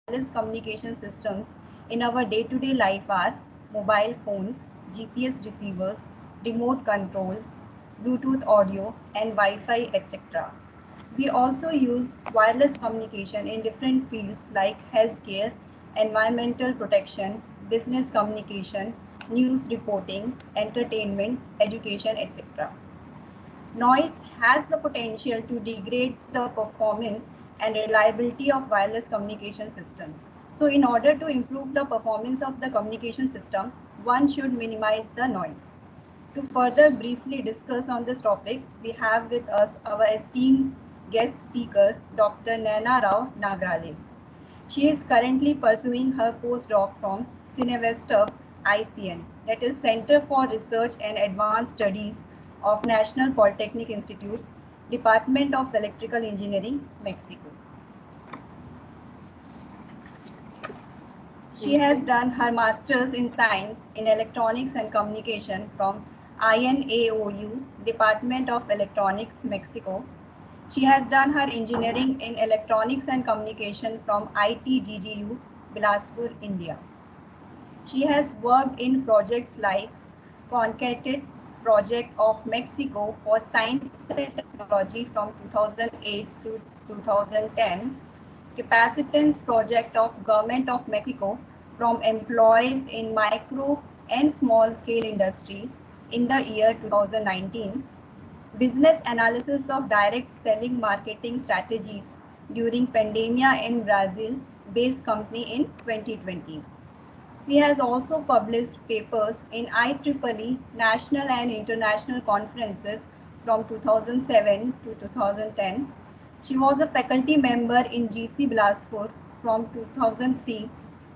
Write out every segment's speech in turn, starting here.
wireless communication systems in our day-to-day life are mobile phones, GPS receivers, remote control, Bluetooth audio, and Wi-Fi, etc. We also use wireless communication in different fields like healthcare, environmental protection, business communication, news reporting, entertainment, education, etc. Noise has the potential to degrade the performance and reliability of wireless communication system. So in order to improve the performance of the communication system, one should minimize the noise. To further briefly discuss on this topic, we have with us our esteemed guest speaker, Dr. Naina Rao Nagrale. She is currently pursuing her postdoc from Cinevestab IPN, that is Center for Research and Advanced Studies of National Polytechnic Institute, Department of Electrical Engineering, Mexico. She has done her Master's in Science in Electronics and Communication from INAOU, Department of Electronics, Mexico. She has done her engineering in electronics and communication from ITGGU, Bilaspur, India. She has worked in projects like Concatet Project of Mexico for Science and Technology from 2008 to 2010, Capacitance Project of Government of Mexico from employees in micro and small scale industries in the year 2019, Business Analysis of Direct Selling Marketing Strategies during Pandemia in Brazil based company in 2020. She has also published papers in IEEE national and international conferences from 2007 to 2010. She was a faculty member in GC Bilaspur from 2003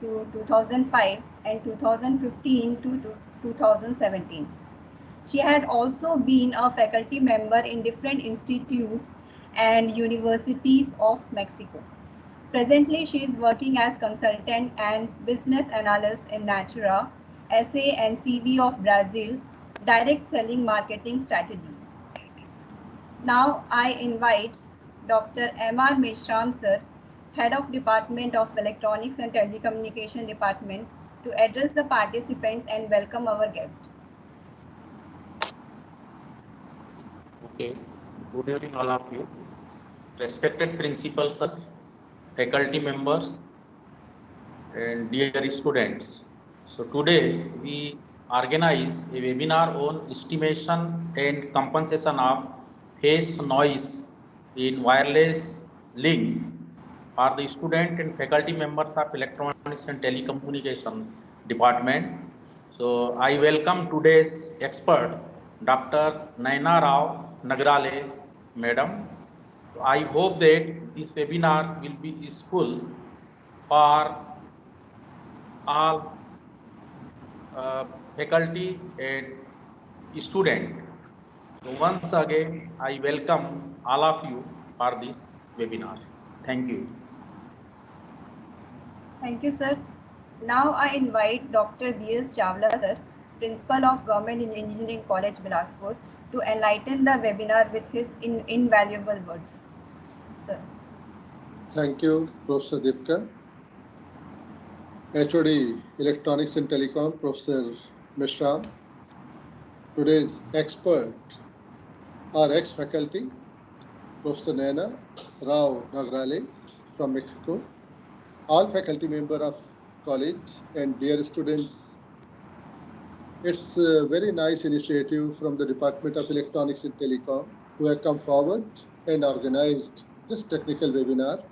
to 2005 and 2015 to 2017. She had also been a faculty member in different institutes and universities of Mexico. Presently, she is working as consultant and business analyst in Natura, SA and CV of Brazil, direct selling marketing strategy. Now I invite Dr. M.R. Meshram sir, Head of Department of Electronics and Telecommunication Department, to address the participants and welcome our guest. Okay, good evening all of you. Respected principals, sir, faculty members, and dear students. So today we organize a webinar on estimation and compensation of phase noise in wireless link for the student and faculty members of Electronics and Telecommunication Department. So I welcome today's expert, Dr. Naina Rao Nagrale, Madam. So I hope that this webinar will be useful for all faculty and student. So once again, I welcome all of you for this webinar. Thank you. Thank you, sir. Now I invite Dr. B.S. Chawla, sir, Principal of Government Engineering College, Bilaspur, to enlighten the webinar with his invaluable words. Sir. Thank you, Professor Deepka. HOD Electronics and Telecom, Professor Mishra. Today's expert, our ex-faculty, Professor Naina Rao Nagrale from Mexico. All faculty member of college and dear students, it's a very nice initiative from the Department of Electronics and Telecom who have come forward and organized this technical webinar.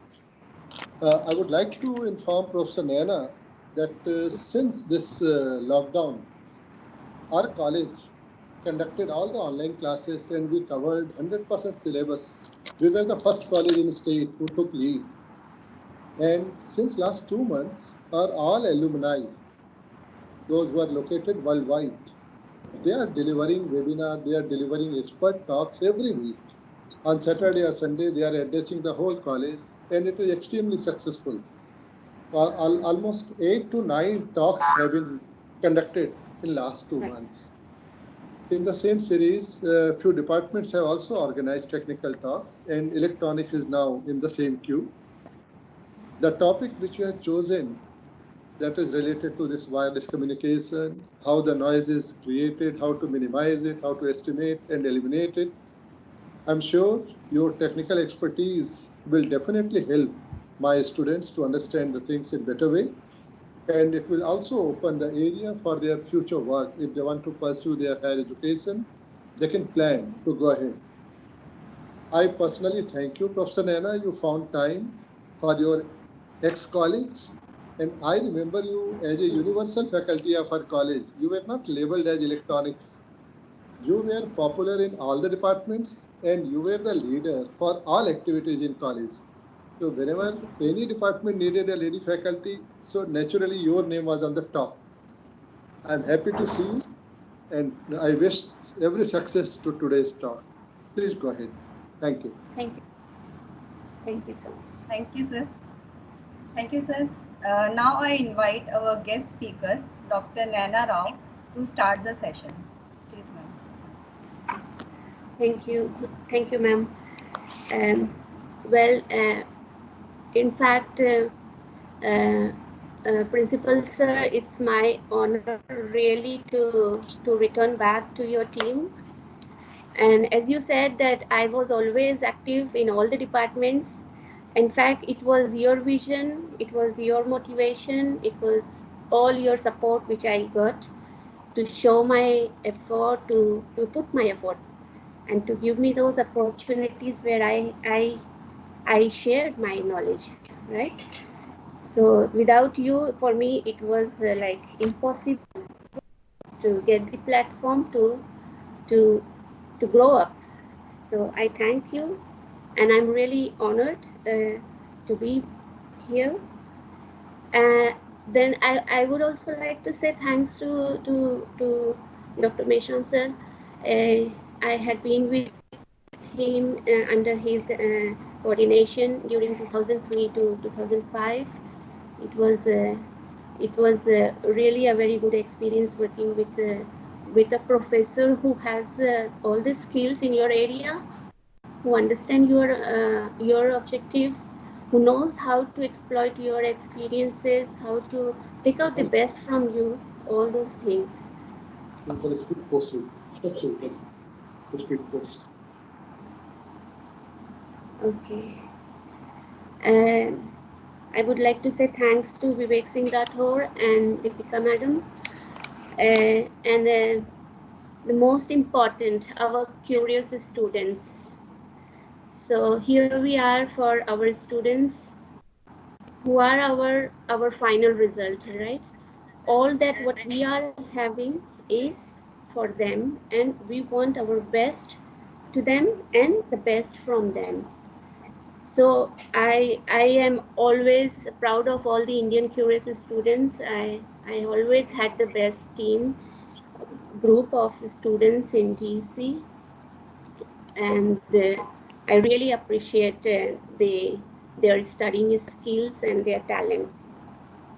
I would like to inform Professor Naina that since this lockdown, our college conducted all the online classes and we covered 100% syllabus. We were the first college in the state who took lead. And since last 2 months, our all alumni, those who are located worldwide, they are delivering webinar, they are delivering expert talks every week. On Saturday or Sunday, they are addressing the whole college, and it is extremely successful. Almost 8 to 9 talks have been conducted in last 2 months. In the same series, few departments have also organized technical talks, and electronics is now in the same queue. The topic which you have chosen, that is related to this wireless communication, how the noise is created, how to minimize it, how to estimate and eliminate it. I'm sure your technical expertise will definitely help my students to understand the things in a better way. And it will also open the area for their future work. If they want to pursue their higher education, they can plan to go ahead. I personally thank you, Professor Naina. You found time for your ex-college. And I remember you as a universal faculty of our college. You were not labeled as electronics. You were popular in all the departments and you were the leader for all activities in college. So whenever any department needed a lady faculty, so naturally your name was on the top. I'm happy to see you and I wish every success to today's talk. Please go ahead. Thank you. Thank you. Thank you so much. Thank you, sir. Thank you, sir. Now I invite our guest speaker, Dr. Naina Rao, to start the session. Please, ma'am. Thank you, ma'am. In fact, Principal Sir, it's my honor really to return back to your team. And as you said that I was always active in all the departments. In fact, it was your vision, it was your motivation, it was all your support which I got to show my effort, to put my effort, and to give me those opportunities where I shared my knowledge, right? So without you, for me, it was like impossible to get the platform to grow up. So I thank you, and I'm really honored to be here. Then I would also like to say thanks to Dr. Meshram sir. I had been with him under his coordination during 2003 to 2005. It was really a very good experience working with a professor who has all the skills in your area, who understand your objectives, who knows how to exploit your experiences, how to take out the best from you, all those things. Okay. And I would like to say thanks to Vivek Singh Rathore and Deepika Madam. And the most important, our curious students. So here we are for our students who are our final result, right? All that what we are having is for them, and we want our best to them and the best from them. So I am always proud of all the Indian Curious students. I always had the best team group of students in GC, and I really appreciate their studying skills and their talent.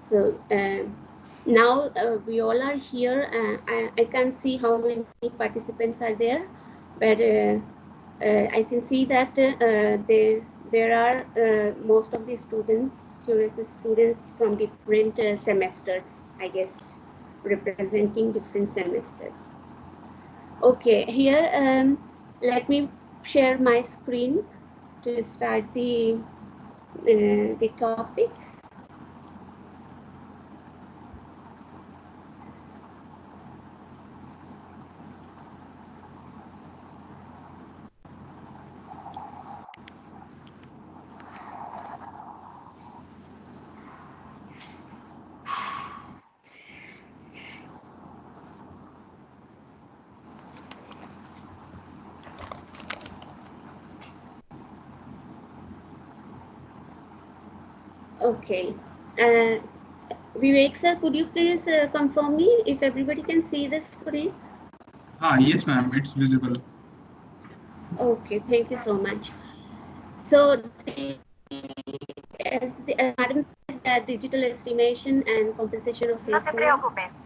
So now we all are here. I can't see how many participants are there, but I can see that there are most of the students, curious students from different semesters, I guess, representing different semesters. Okay, here let me share my screen to start the topic. Okay. Vivek sir, could you please confirm me if everybody can see the screen? Yes, ma'am, it's visible. Okay, thank you so much. So, as Madam said, that digital estimation and compensation of face noise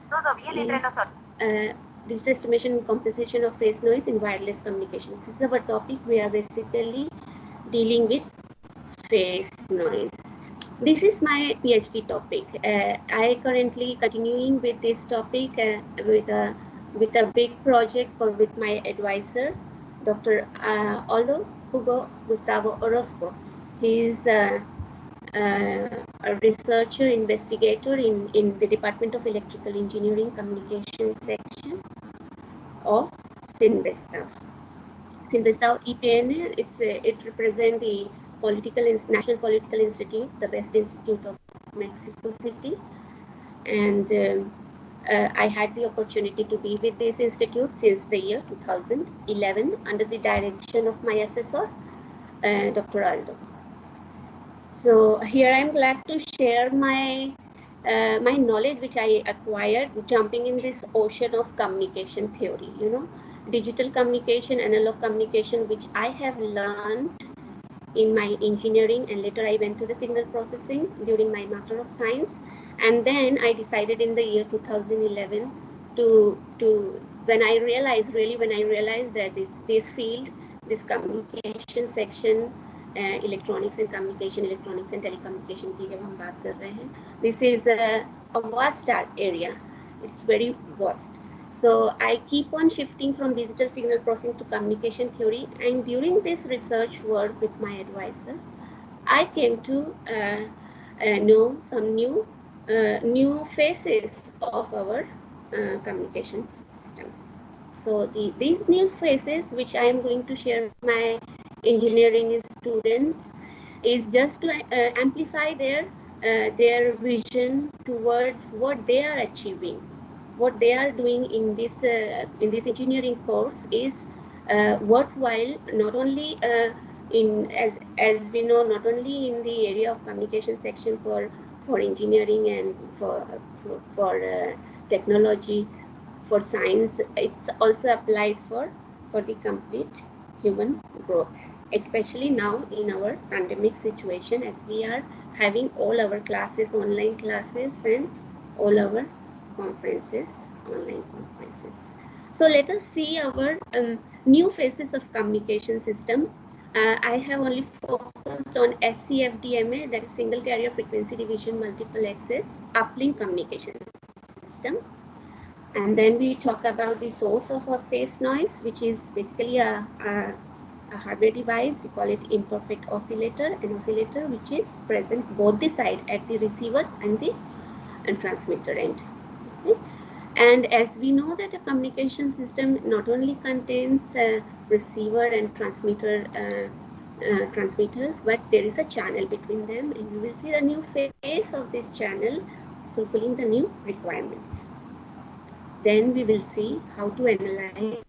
digital estimation and compensation of face noise in wireless communication. This is our topic. We are basically dealing with face noise. This is my PhD topic. I currently continuing with this topic with a big project with my advisor, Dr. Aldo Hugo Gustavo Orozco. He is a researcher investigator in the Department of Electrical Engineering Communication section of Sinvesta. Sinvesta EPNA, it represents the National Political Institute, the best institute of Mexico City, and I had the opportunity to be with this institute since the year 2011 under the direction of my assessor, Dr. Aldo. So here I'm glad to share my knowledge which I acquired jumping in this ocean of communication theory, digital communication, analog communication, which I have learned in my engineering, and later I went to the signal processing during my Master of Science. And then I decided in the year 2011 when I realized that this field, this communication section, electronics and telecommunication की जब हम बात कर रहे हैं, this is a vast area. It's very vast. So I keep on shifting from digital signal processing to communication theory, and during this research work with my advisor, I came to know some new phases of our communication system. So these new phases, which I am going to share with my engineering students, is just to amplify their vision towards what they are achieving. What they are doing in this engineering course is worthwhile, not only as we know, not only in the area of communication section for engineering and for technology, for science. It's also applied for the complete human growth, especially now in our pandemic situation, as we are having all our classes, online classes, and all our conferences, online conferences. So let us see our new phases of communication system. I have only focused on SC-FDMA, that is single carrier frequency division multiple access uplink communication system. And then we talk about the source of our phase noise, which is basically a hardware device. We call it imperfect oscillator, an oscillator which is present both the side at the receiver and the transmitter end. Okay? And as we know that a communication system not only contains a receiver and transmitter transmitters, but there is a channel between them, and you will see the new phase of this channel fulfilling the new requirements. Then we will see how to analyze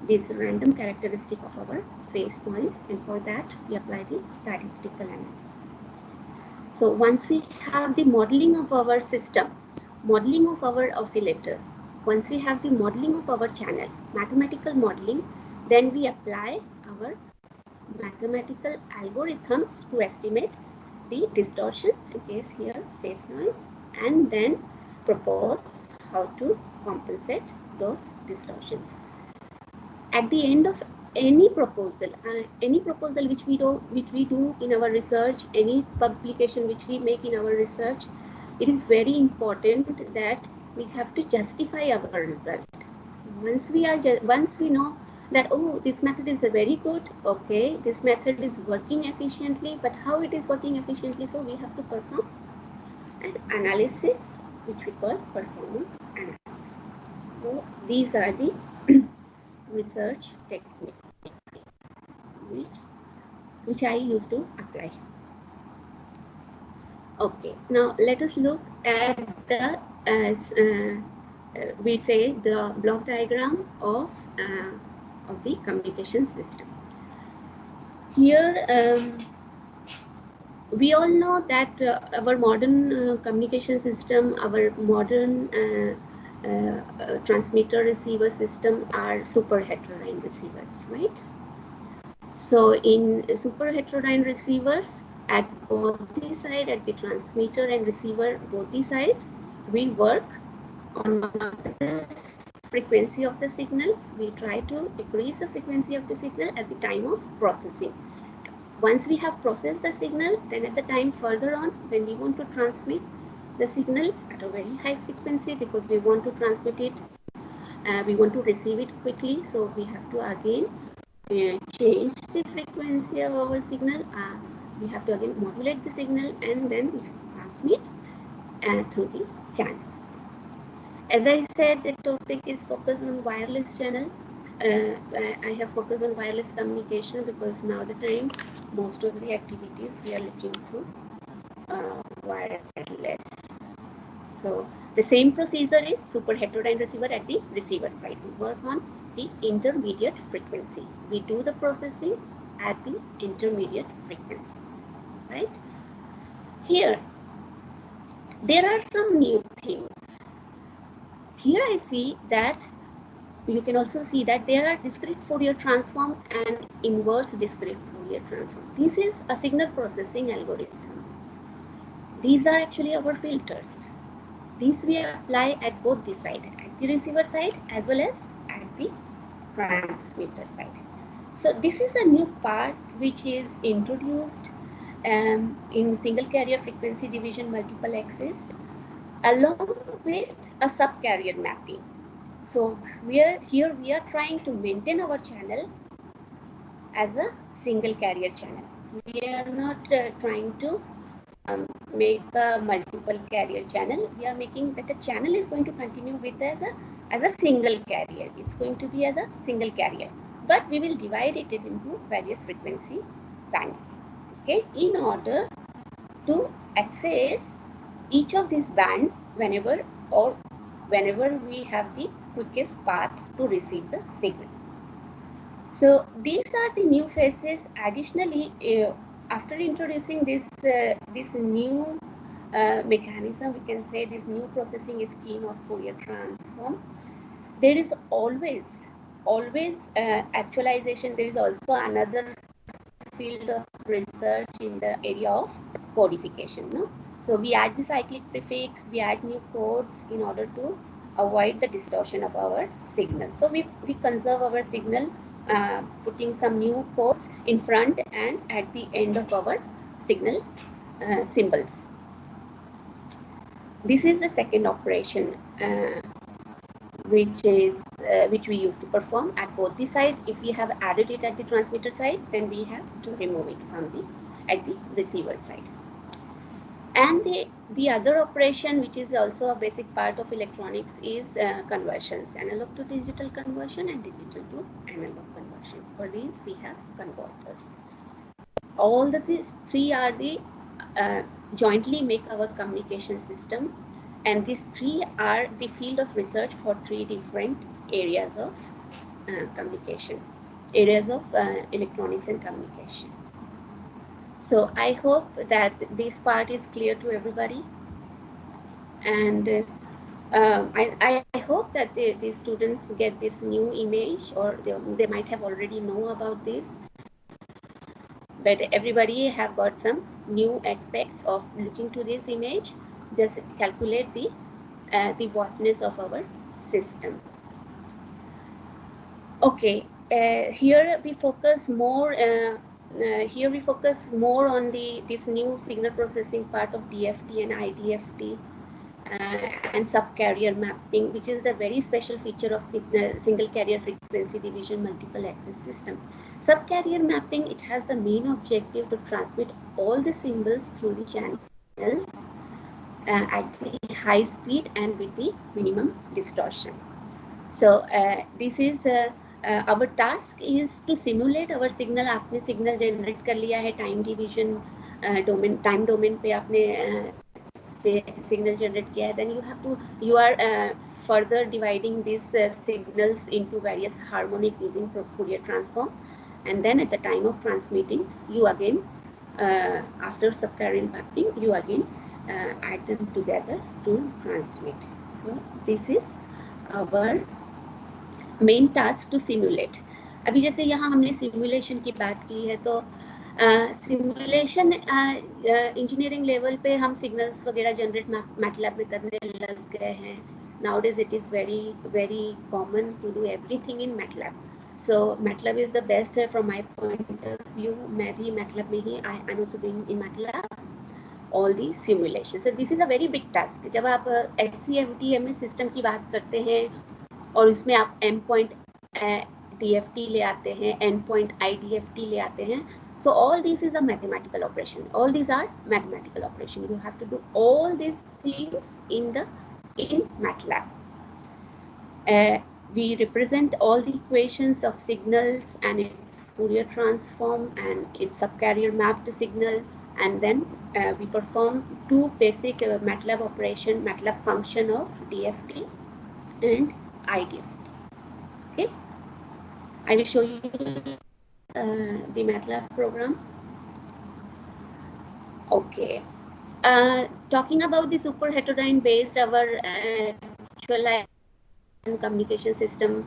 this random characteristic of our phase noise, and for that we apply the statistical analysis. So once we have the modeling of our system, modeling of our oscillator, once we have the modeling of our channel, mathematical modeling, then we apply our mathematical algorithms to estimate the distortions, in case here phase noise, and then propose how to compensate those distortions. At the end of any proposal which we do in our research, any publication which we make in our research, it is very important that we have to justify our result. So once we know that, oh, this method is very good, okay, this method is working efficiently, but how it is working efficiently, so we have to perform an analysis which we call performance analysis. So these are the research techniques which I used to apply. Okay, now let us look at the we say the block diagram of the communication system. Here we all know that our modern communication system, our modern transmitter receiver system are super heterodyne receivers, right? So in super heterodyne receivers, at both the side, at the transmitter and receiver, both the sides, we work on the frequency of the signal. We try to decrease the frequency of the signal at the time of processing. Once we have processed the signal, then at the time further on, when we want to transmit the signal at a very high frequency, because we want to transmit it, we want to receive it quickly, so we have to again change the frequency of our signal. We have to again modulate the signal, and then we have to transmit through the channels. As I said, the topic is focused on wireless channel. I have focused on wireless communication because now the time most of the activities we are looking through wireless. So the same procedure is super heterodyne receiver at the receiver side. We work on the intermediate frequency. We do the processing at the intermediate frequency, right? Here, there are some new things. Here I see that you can also see that there are discrete Fourier transform and inverse discrete Fourier transform. This is a signal processing algorithm. These are actually our filters. These we apply at both the side, at the receiver side as well as at the transmitter side. So this is a new part which is introduced in single carrier frequency division multiple access along with a subcarrier mapping. So we are trying to maintain our channel as a single carrier channel. We are not trying to make a multiple carrier channel. We are making that the channel is going to continue with as a single carrier. It's going to be as a single carrier, but we will divide it into various frequency bands, okay, in order to access each of these bands whenever we have the quickest path to receive the signal. So these are the new phases. Additionally, after introducing this new mechanism, we can say this new processing scheme of Fourier transform, there is always actualization. There is also another field of research in the area of codification. No? So we add the cyclic prefix, we add new codes in order to avoid the distortion of our signal. So we conserve our signal, putting some new codes in front and at the end of our signal symbols. This is the second operation which we used to perform at both the side. If we have added it at the transmitter side, then we have to remove it from at the receiver side. And the other operation, which is also a basic part of electronics, is conversions: analog to digital conversion and digital to analog conversion. For these, we have converters. All these three are the jointly make our communication system, and these three are the field of research for three different areas of communication, areas of electronics and communication. So I hope that this part is clear to everybody, and I hope that the students get this new image, or they might have already know about this, but everybody have got some new aspects of looking to this image. Just calculate the vastness of our system. Okay, here we focus more. Here we focus more on this new signal processing part of DFT and IDFT and subcarrier mapping, which is the very special feature of single carrier frequency division multiple access system. Subcarrier mapping, it has the main objective to transmit all the symbols through the channels at the high speed and with the minimum distortion. So this is our task is to simulate our signal. आपने signal generate कर लिया है time division time domain पे आपने signal generate किया है. Then you are further dividing these signals into various harmonics using Fourier transform, and then at the time of transmitting, you again after subcarrier mapping, you again add them together to transmit. So this is our main task to simulate. अभी जैसे यहाँ हमने simulation की बात की है, तो simulation engineering level पे हम सिग्नल्स वगैरह जनरेट मैटलैब में करने लग गए हैं. Nowadays it is very very common to do everything in MATLAB. So MATLAB is the best from my point of view. Maybe MATLAB में ही I'm also doing in MATLAB all the simulations. So this is a very big task. जब आप SC-FDMA system की बात करते हैं और उसमें आप endpoint DFT ले आते हैं, endpoint IDFT ले आते हैं. So all this is a mathematical operation. All these are mathematical operation. You have to do all these things in MATLAB. We represent all the equations of signals and its Fourier transform and its subcarrier mapped signal, and then we perform two basic MATLAB operation, MATLAB function of DFT and IDFT. Okay, I will show you the MATLAB program. Okay, talking about the super heterodyne based our actualized communication system,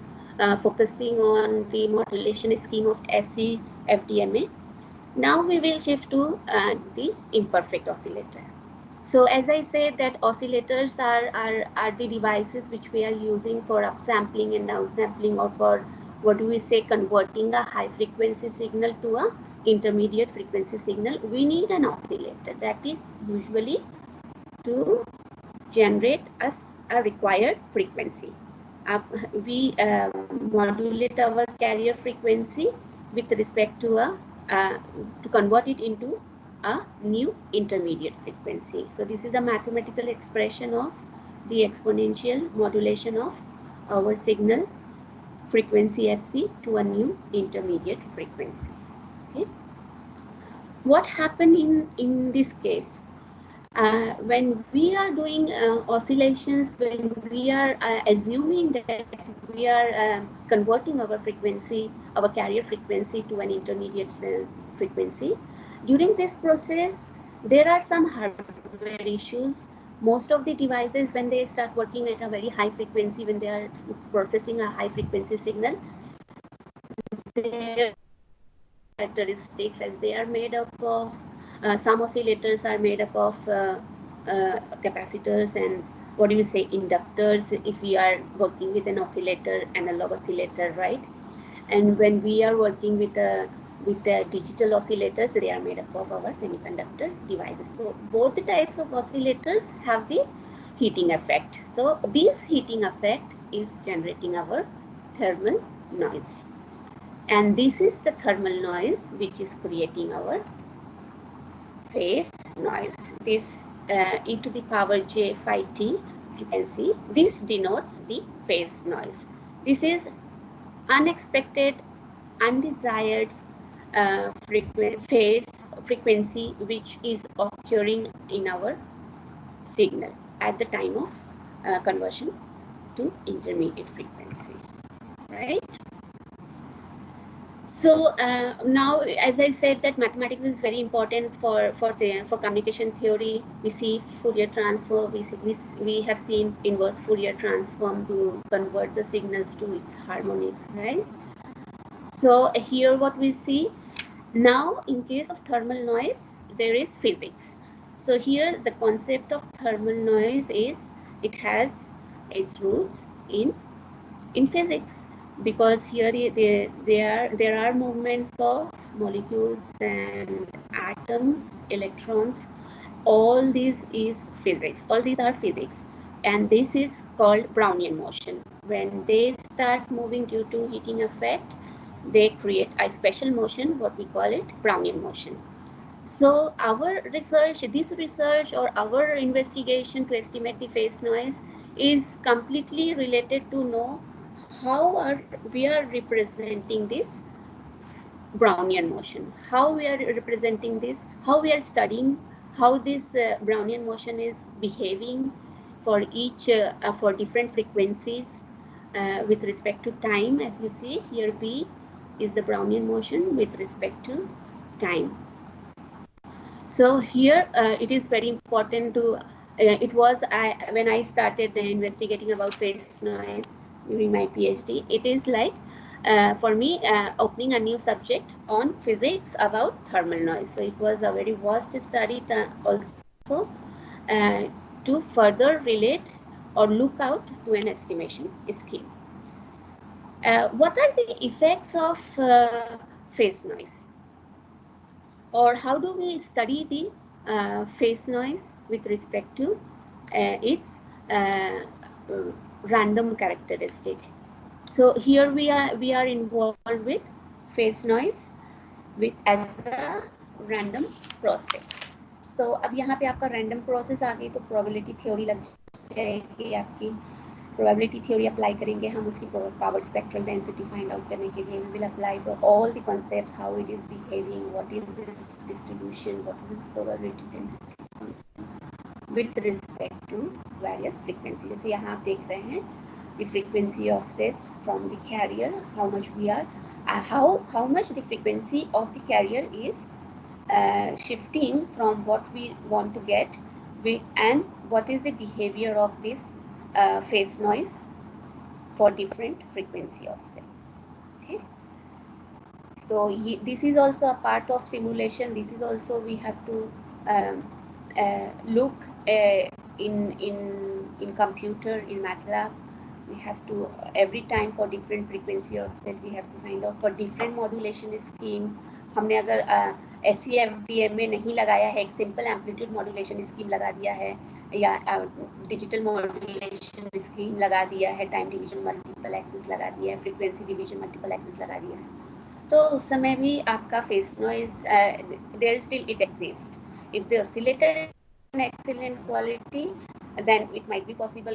focusing on the modulation scheme of SC-FDMA. Now we will shift to the imperfect oscillator. So as I said that oscillators are the devices which we are using for upsampling and downsampling, or for what do we say, converting a high frequency signal to a intermediate frequency signal. We need an oscillator that is usually to generate us a required frequency. We modulate our carrier frequency with respect to to convert it into a new intermediate frequency. So this is a mathematical expression of the exponential modulation of our signal frequency FC to a new intermediate frequency. Okay. What happened in this case? When we are doing oscillations, when we are assuming that we are converting our frequency, our carrier frequency to an intermediate frequency, during this process, there are some hardware issues. Most of the devices, when they start working at a very high frequency, when they are processing a high frequency signal, their characteristics, as they are made up of some oscillators are made up of capacitors and what do you say, inductors, if we are working with an oscillator, analog oscillator, right? And when we are working with the digital oscillators, they are made up of our semiconductor devices. So both the types of oscillators have the heating effect. So this heating effect is generating our thermal noise, and this is the thermal noise which is creating our phase noise. This e to the power j phi t frequency, this denotes the phase noise. This is unexpected, undesired phase frequency which is occurring in our signal at the time of conversion to intermediate frequency, right? So now, as I said, that mathematics is very important for communication theory. We see Fourier transform. We have seen inverse Fourier transform to convert the signals to its harmonics, right? So here, what we see now, in case of thermal noise, there is physics. So here, the concept of thermal noise is it has its roots in physics. Because here there are movements of molecules and atoms, electrons. All these is physics. All these are physics, and this is called Brownian motion. When they start moving due to heating effect, they create a special motion. What we call it Brownian motion. So our research, this research or our investigation to estimate the phase noise is completely related to know how we are representing this Brownian motion, how we are representing this, how we are studying how this Brownian motion is behaving for each for different frequencies with respect to time. As you see here, B is the Brownian motion with respect to time. So here it is very important to it was when I started investigating about phase noise during my PhD, it is like for me opening a new subject on physics about thermal noise. So it was a very vast study also to further relate or look out to an estimation scheme. What are the effects of phase noise? Or how do we study the phase noise with respect to its random characteristic? So here we are involved with phase noise with as a random process. तो अब यहाँ पे आपका random process आ गई तो probability theory लग जाएगी आपकी. Probability theory apply करेंगे हम उसकी power spectral density find out करने के लिए. We will apply for all the concepts, how it is behaving, what is its distribution, what is its probability density with respect to various frequencies. जैसे यहाँ आप देख रहे हैं the frequency offsets from the carrier, how much we are, how much the frequency of the carrier is shifting from what we want to get, and what is the behavior of this phase noise for different frequency offset. Okay, so this is also a part of simulation. This is also we have to look in computer, in MATLAB. We have to every time for different frequency offset we have to find out for different modulation scheme. हमने अगर SC-FDMA नहीं लगाया है, एक simple amplitude modulation scheme लगा दिया है या डिजिटल मॉड्यूलेशन स्कीम लगा दिया है, टाइम डिवीजन मल्टीपल एक्सिस लगा दिया है, फ्रीक्वेंसी डिवीजन मल्टीपल एक्सिस लगा दिया है, तो उस समय भी आपका phase noise there still it exist. If the oscillator is excellent quality, then it might be possible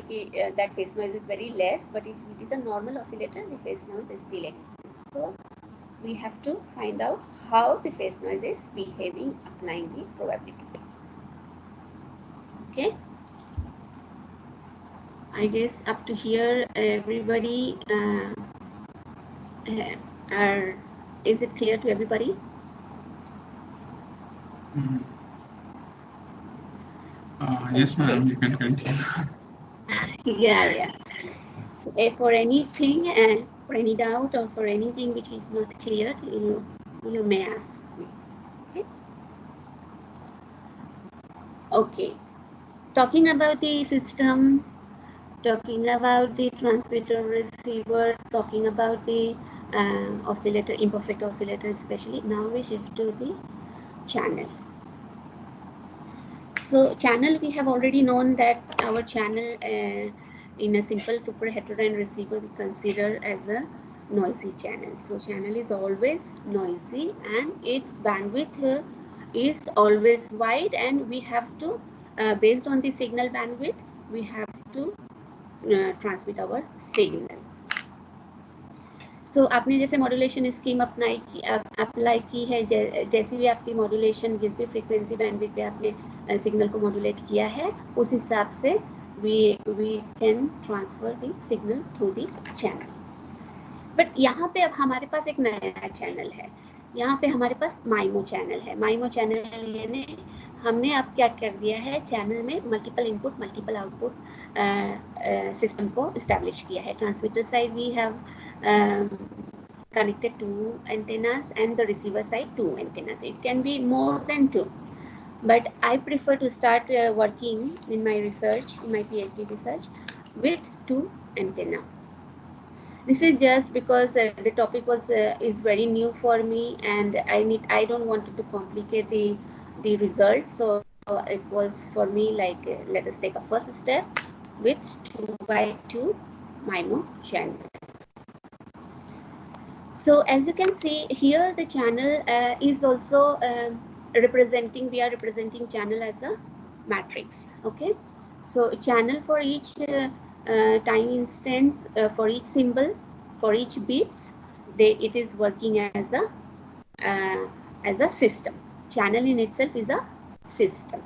that phase noise is very less, but if it is a normal oscillator, the phase noise is still exists. So we have to find out how the phase noise is behaving applying the probability. Okay, I guess up to here everybody is it clear to everybody? Yes, ma'am, you can continue. Yeah. So for anything, for any doubt or for anything which is not clear, you may ask me. Okay. Talking about the system, talking about the transmitter receiver, talking about the oscillator, imperfect oscillator especially. Now we shift to the channel. So channel, we have already known that our channel in a simple super heterodyne receiver we consider as a noisy channel. So channel is always noisy and its bandwidth is always wide, and we have to based on the signal bandwidth we have to transmit our signal. So आपने जैसे modulation scheme apply की है, जैसी भी आपकी modulation जिस भी frequency bandwidth पे आपने सिग्नल को मॉड्यूलेट किया है उस हिसाब से we can transfer the signal through the channel. But यहाँ पे अब हमारे पास एक नया चैनल है, यहाँ पे हमारे पास माइमो चैनल है. माइमो चैनल यानी हमने अब क्या कर दिया है, चैनल में multiple input multiple output system को इस्टेब्लिश किया है. Transmitter side we have connected 2 antennas and the receiver side 2 antennas. It can be more than 2, but I prefer to start working in my research, in my PhD research, with 2 antenna. This is just because the topic was is very new for me, and I don't want to complicate the results, so it was for me like let us take a first step with 2x2 MIMO channel. So as you can see here, the channel is also representing, we are representing channel as a matrix. Okay, so channel for each time instance, for each symbol, for each bits, it is working as a system. Channel in itself is a system,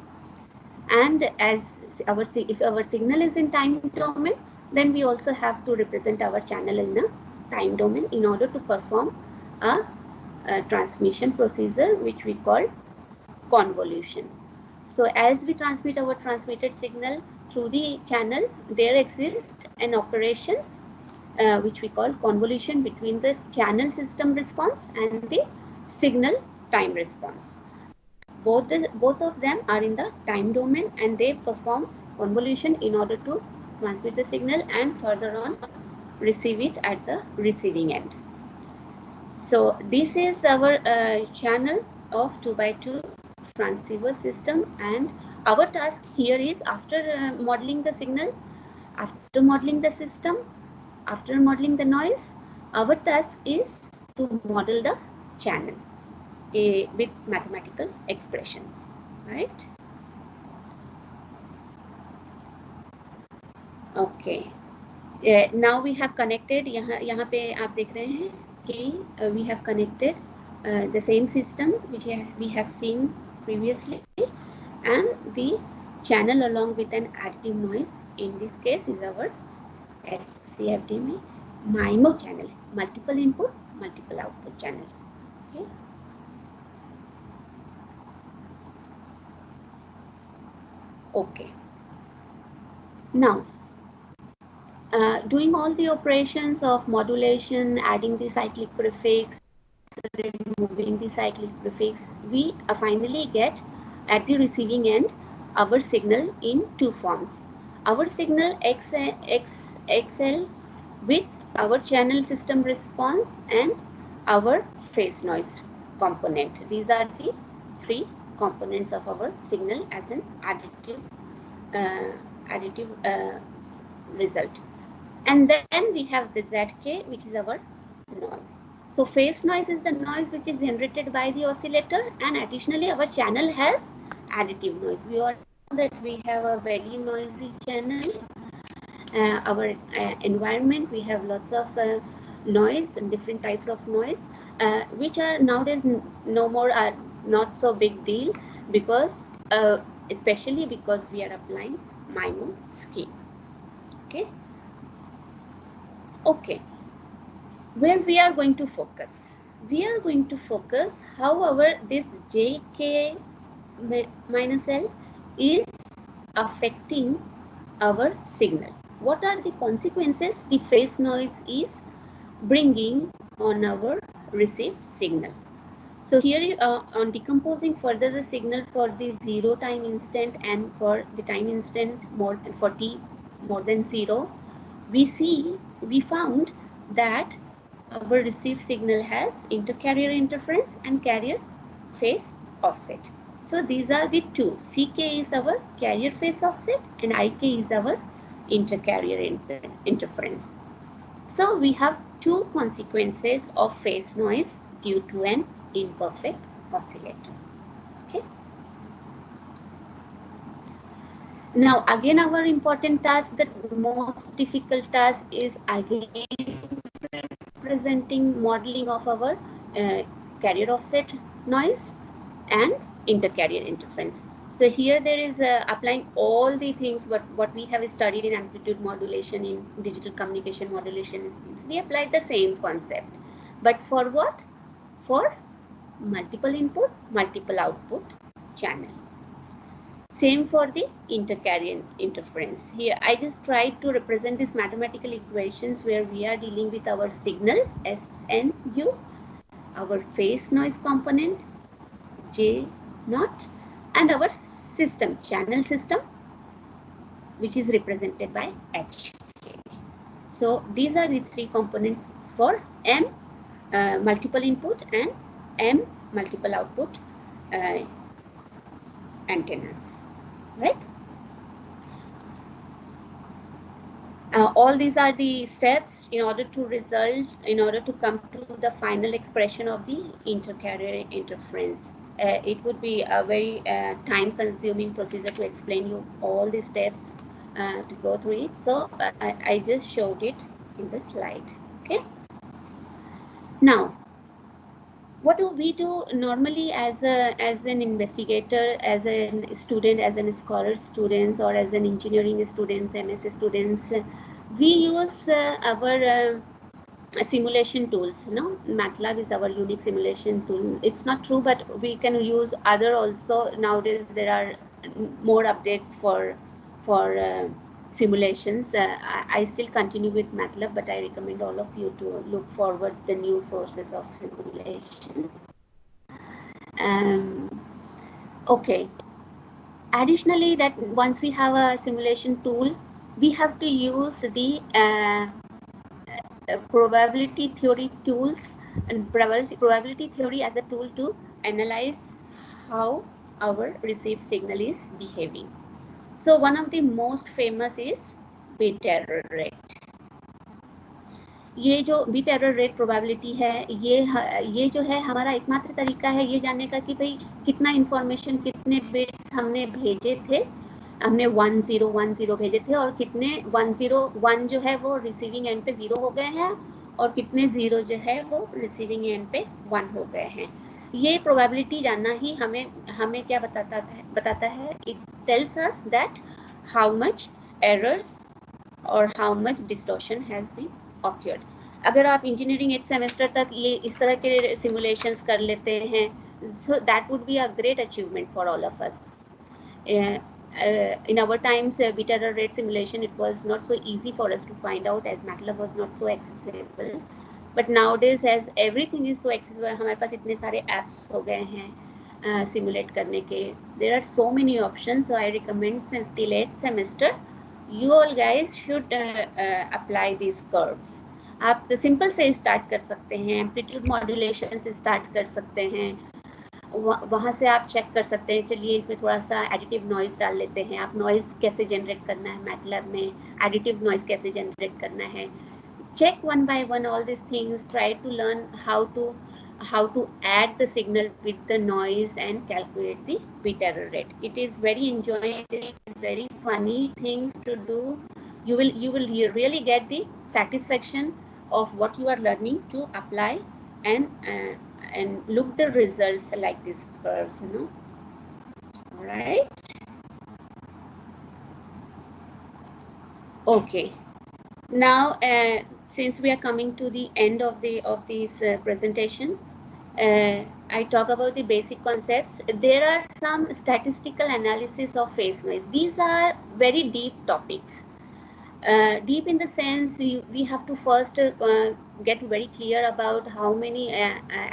and as if our signal is in time domain, then we also have to represent our channel in a time domain in order to perform a transmission procedure which we call convolution. So as we transmit our transmitted signal through the channel, there exists an operation which we call convolution between the channel system response and the signal time response. Both of them are in the time domain, and they perform convolution in order to transmit the signal and further on receive it at the receiving end. So this is our channel of 2x2 transceiver system, and our task here is, after modeling the signal, after modeling the system, after modeling the noise, our task is to model the channel with mathematical expressions, right? Okay. Now we have connected, यहाँ पे आप देख रहे हैं कि we have connected the same system which we have seen previously, and the channel along with an additive noise in this case is our SC-FDMA MIMO channel, multiple input, multiple output channel. Okay. Okay. Now, doing all the operations of modulation, adding the cyclic prefix, removing the cyclic prefix, we finally get at the receiving end our signal in two forms. Our signal XL with our channel system response and our phase noise component. These are the three components of our signal as an additive result. And then we have the ZK, which is our noise. So phase noise is the noise which is generated by the oscillator, and additionally our channel has additive noise. We all know that we have a very noisy channel. Our environment, we have lots of noise and different types of noise, which are nowadays no more not so big deal, because especially because we are applying MIMO scheme. Okay. Okay, where we are going to focus? We are going to focus how this JK minus L is affecting our signal. What are the consequences the phase noise is bringing on our received signal? So here on decomposing further the signal for the 0 time instant and for the time instant for t more than 0, we found that our received signal has intercarrier interference and carrier phase offset. So these are the two. CK is our carrier phase offset and IK is our intercarrier interference. So we have two consequences of phase noise due to an imperfect oscillator. Okay. Now again, our important task, the most difficult task, is again representing modeling of our carrier offset noise and intercarrier interference. So here there is applying all the things what we have studied in amplitude modulation, in digital communication modulation schemes. We applied the same concept, but for what? For multiple input, multiple output channel. Same for the intercarrier interference. Here I just tried to represent these mathematical equations where we are dealing with our signal SNU, our phase noise component J naught, and our system, channel system, which is represented by HK. So these are the three components for M multiple input and M multiple output antennas. Right? All these are the steps in order to come to the final expression of the intercarrier interference. It would be a very time-consuming procedure to explain you all the steps to go through it. So I just showed it in the slide. Okay. Now, what do we do normally as an investigator, as a student, as a scholar students, or as an engineering students, MS students? We use our simulation tools. No, MATLAB is our unique simulation tool. It's not true, but we can use other also. Nowadays there are more updates for simulations. I still continue with MATLAB, but I recommend all of you to look forward the new sources of simulation. Okay. Additionally, that once we have a simulation tool, we have to use the probability theory tools and probability theory as a tool to analyze how our received signal is behaving. So one of the most famous is bit error rate. ये जो bit error rate probability है, ये जो है हमारा एकमात्र तरीका है ये जानने का कि भाई कितना इंफॉर्मेशन, कितने बिट्स हमने भेजे थे, हमने 1010 भेजे थे और कितने 101 जो है वो रिसीविंग एंड पे 0 हो गए हैं और कितने 0 जो है वो रिसीविंग एंड पे 1 हो गए हैं. ये प्रोबेबिलिटी जानना ही हमें क्या बताता है. It tells us that how much errors और how much distortion has been occurred. अगर आप इंजीनियरिंग 8 सेमेस्टर तक ये इस तरह के सिमुलेशंस कर लेते हैं, so that would be a great achievement for all of us. In our times, bit error rate simulation, it was not so easy for us to find out as MATLAB was not so accessible. But nowadays, as everything is so accessible, हमारे पास इतने सारे apps हो गए हैं simulate करने के. There are so many options, so I recommend till 8th semester, you all guys should apply these curves. आप simple से स्टार्ट कर सकते हैं, एम्पलीट्यूड मॉड्यूलेशन से स्टार्ट कर सकते हैं, वहाँ से आप चेक कर सकते हैं. चलिए इसमें थोड़ा सा एडिटिव नॉइज डाल लेते हैं. आप नॉइज कैसे जनरेट करना है मैटलैब में, एडिटिव नॉइज कैसे जनरेट करना है. Check one by one all this things, try to learn how to add the signal with the noise and calculate the bit error rate. It is very enjoyable, very funny things to do. You will really get the satisfaction of what you are learning to apply and look the results like these curves, you know. All right. Okay. Now, since we are coming to the end of this presentation, I talk about the basic concepts. There are some statistical analysis of phase noise. These are very deep topics. Deep in the sense we have to first get very clear about how many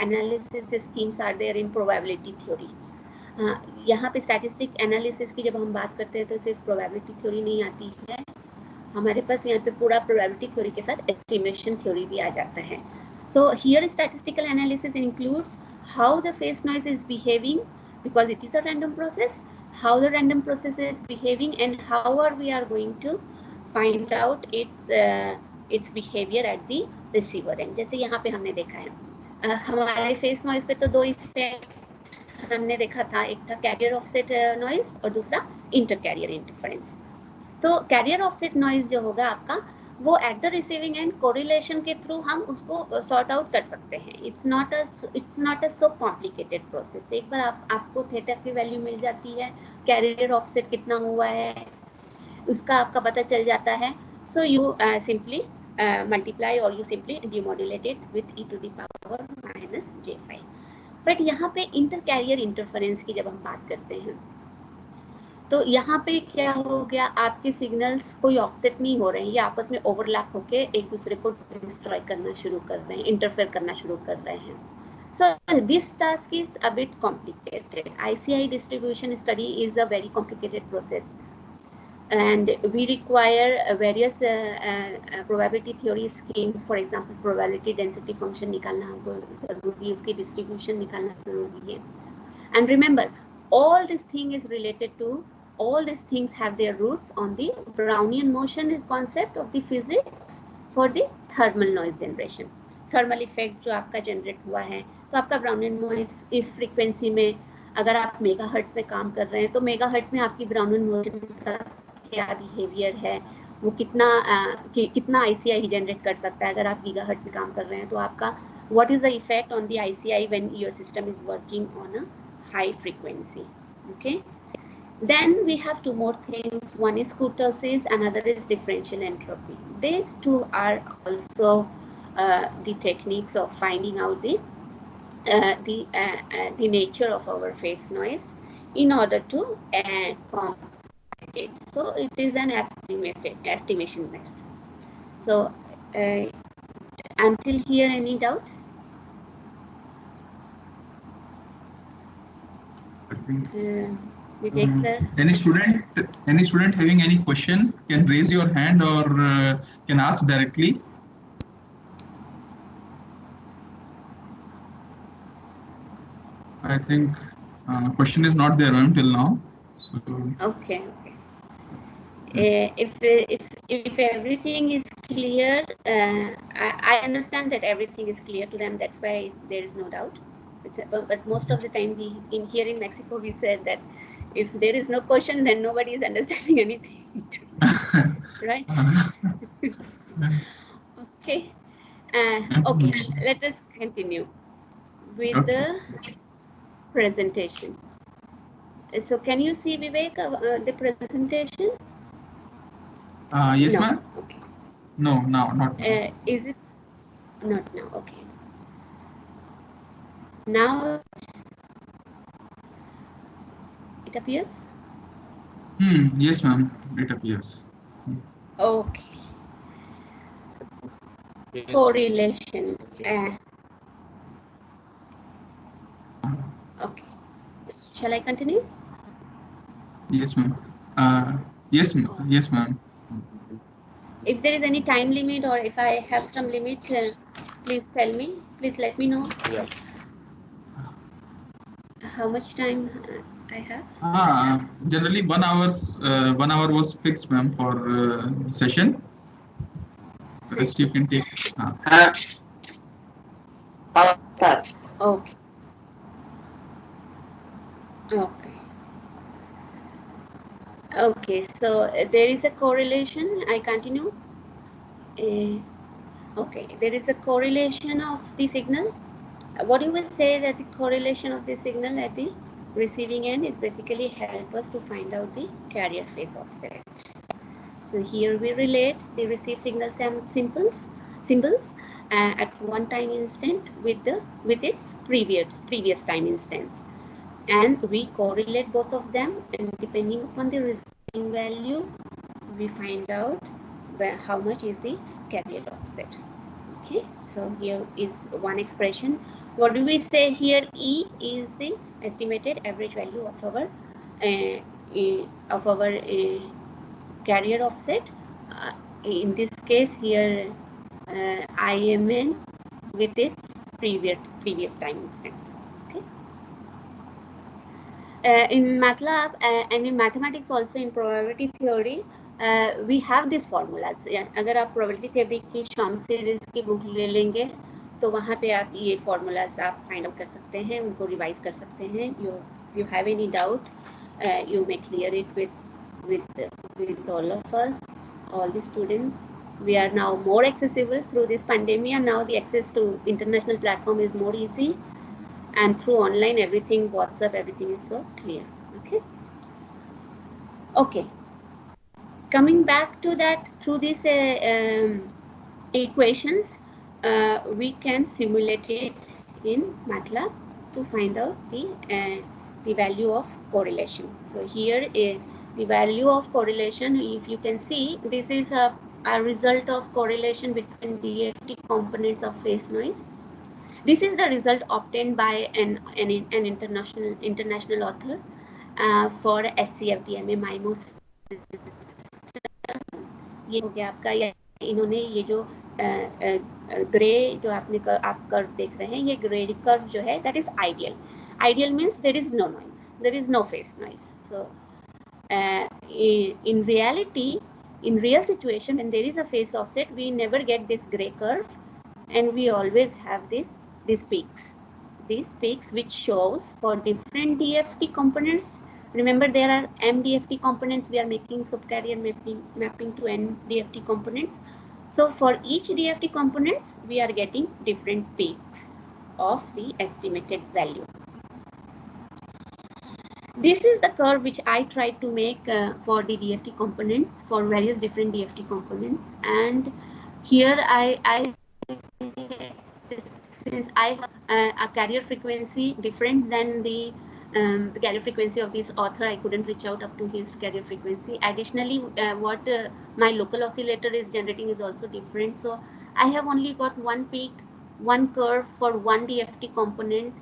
analysis schemes are there in probability theory. यहाँ पे statistic analysis की जब हम बात करते हैं तो सिर्फ probability theory नहीं आती है, हमारे पास यहाँ पे पूरा probability theory के साथ estimation theory भी आ जाता है. So here statistical analysis includes how the phase noise is behaving, because it is a random process, how the random process is behaving and how are we are going to find out its behavior at the receiver end. जैसे यहाँ पे हमने देखा है हमारे phase noise पे तो दो इफेक्ट हमने देखा था, एक था carrier offset noise और दूसरा inter carrier interference. तो कैरियर ऑफसेट नॉइज जो होगा आपका वो at the receiving end correlation के थ्रू हम उसको सॉर्ट आउट कर सकते हैं. It's not a so complicated process. एक बार आपको थीटा की वैल्यू मिल जाती है, कैरियर ऑफसेट कितना हुआ है उसका आपका पता चल जाता है. सो यू सिंपली मल्टीप्लाई और you simply demodulate it with e to the power -j5. But यहाँ पे इंटर कैरियर इंटरफेरेंस की जब हम बात करते हैं तो यहाँ पे क्या हो गया, आपके सिग्नल्स कोई ऑफसेट नहीं हो रहे हैं, ये आपस में ओवरलैप होके एक दूसरे को डिस्ट्रॉय करना शुरू कर रहे हैं, इंटरफेयर करना शुरू कर रहे हैं. So this task is a bit complicated. ICI distribution study is a very complicated process and we require various probability theory schemes. For example, probability density function निकालना हमको जरूरी है, उसकी distribution निकालना जरूरी है. And remember, all this thing is related to, all these things have their roots on the Brownian motion concept of the physics for the thermal noise generation. Thermal effect जो आपका generate हुआ है, तो आपका Brownian noise इस frequency में अगर आप मेगाहर्ट्ज में काम कर रहे हैं तो मेगाहर्ट्ज में आपकी Brownian motion का क्या बिहेवियर है, वो कितना ICI जनरेट कर सकता है. अगर आप गीगाहर्ट्ज में काम कर रहे हैं तो आपका what is the effect on the ICI when your system is working on a high frequency. Okay, then we have two more things. One is kurtosis, another is differential entropy. These two are also the techniques of finding out the nature of our phase noise in order to compute it. So it is an estimation method. So until here, any doubt? Vivek sir. Any student having any question can raise your hand or can ask directly. I think question is not there, ma'am, till now. So Okay. If everything is clear, I understand that everything is clear to them. That's why there is no doubt. But most of the time, here in Mexico, we said that if there is no question, then nobody is understanding anything. Right? Okay. Okay. Let us continue with the presentation. So, can you see, Vivek, the presentation? yes, No. ma'am. Okay. No, not now. Is it not now? Okay. Now it appears? Yes, ma'am. It appears. Okay. Yes. Correlation. Okay. Shall I continue? Yes, ma'am. Yes, ma'am. If there is any time limit or if I have some limit, please tell me. Please let me know. Yeah. How much time I have? Generally 1 hour. 1 hour was fixed, ma'am, for the session. The rest you can take. Okay. Okay. Okay. So there is a correlation. I continue. Okay. There is a correlation of the signal. What you will say that the correlation of the signal at the receiving end is basically help us to find out the carrier phase offset. So here we relate the received signal symbols at one time instant with its previous time instance, and we correlate both of them, and depending upon the receiving value, we find out how much is the carrier offset. Okay, so here is one expression. What do we say here? E is the estimated average value of our carrier offset. In this case here, IMN with its previous time instance. Okay. In MATLAB and in mathematics also, in probability theory, we have these formulas. अगर आप probability theory की शॉम series की book ले लेंगे तो वहाँ पे आप ये formulas आप find out कर सकते हैं, उनको revise कर सकते हैं. You have any doubt, you may clear it with all of us, all the students. We are now more accessible through this pandemic, and now the access to international platform is more easy. And through online, everything, WhatsApp, everything is so clear. Okay. Coming back to that, through these equations, we can simulate it in MATLAB to find out the value of correlation. So here the value of correlation, if you can see, this is a result of correlation between DFT components of phase noise. This is the result obtained by an international author for SC-FDMA MIMO system. ये हो गया आपका, या इन्होंने ये जो grey जो आप कर्व देख रहे हैं, ये ग्रे कर्व जो है that is ideal. Ideal means there is no noise, there is no phase noise. So in reality, in real situation, when there is a phase offset, we never get this gray curve, and we always have these peaks which shows for different DFT components. Remember, there are M DFT components. We are making subcarrier mapping to N DFT components. So for each DFT components, we are getting different peaks of the estimated value. This is the curve which I tried to make for the DFT components, for various different DFT components. And here since I have a carrier frequency different than the carrier frequency of this author, I couldn't reach out up to his carrier frequency. Additionally, what my local oscillator is generating is also different. So I have only got one peak, one curve for one DFT component